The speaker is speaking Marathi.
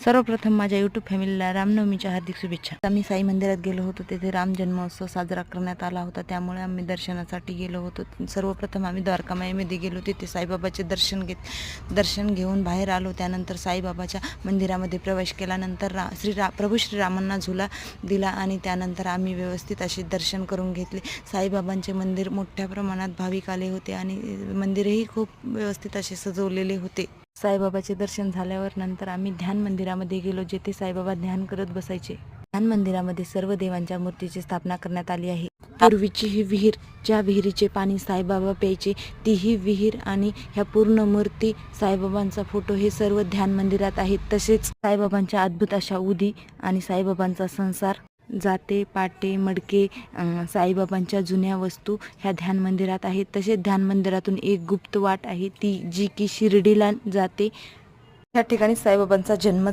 सर्वप्रथम माझ्या यूट्यूब फॅमिलीला रामनवमीच्या हार्दिक शुभेच्छा. आम्ही साई मंदिरात गेलो होतो. तेथे राम जन्मोत्सव साजरा करण्यात आला होता, त्यामुळे आम्ही दर्शनासाठी गेलो होतो. सर्वप्रथम आम्ही द्वारकामाईमध्ये गेलो. तिथे साईबाबाचे दर्शन घेऊन बाहेर आलो. त्यानंतर साईबाबाच्या मंदिरामध्ये प्रवेश केल्यानंतर प्रभू श्रीरामांना झुला दिला आणि त्यानंतर आम्ही व्यवस्थित असे दर्शन करून घेतले. साईबाबांचे मंदिर मोठ्या प्रमाणात भाविक आले होते आणि मंदिरही खूप व्यवस्थित असे सजवलेले होते. साईबाबाचे दर्शन झाल्यावर नंतर आम्ही ध्यान मंदिरामध्ये गेलो, जेथे साईबाबा ध्यान करत बसायचे. ध्यान मंदिरामध्ये सर्व देवांच्या मूर्तीची स्थापना करण्यात आली आहे. पूर्वीची ही विहीर, ज्या विहिरीचे पाणी साईबाबा प्यायचे, ती ही विहीर आणि ह्या पूर्ण मूर्ती, साईबाबांचा फोटो हे सर्व ध्यान मंदिरात आहेत. तसेच साईबाबांच्या अद्भुत अशा उदी आणि साईबाबांचा संसार, जाते, पाटे, मडके, साईबाबांच्या जुन्या वस्तू ह्या ध्यान मंदिरात आहेत. तसेच ध्यान मंदिरातून एक गुप्त वाट आहे, ती जी की शिर्डीला जाते. या ठिकाणी साईबाबांचा जन्म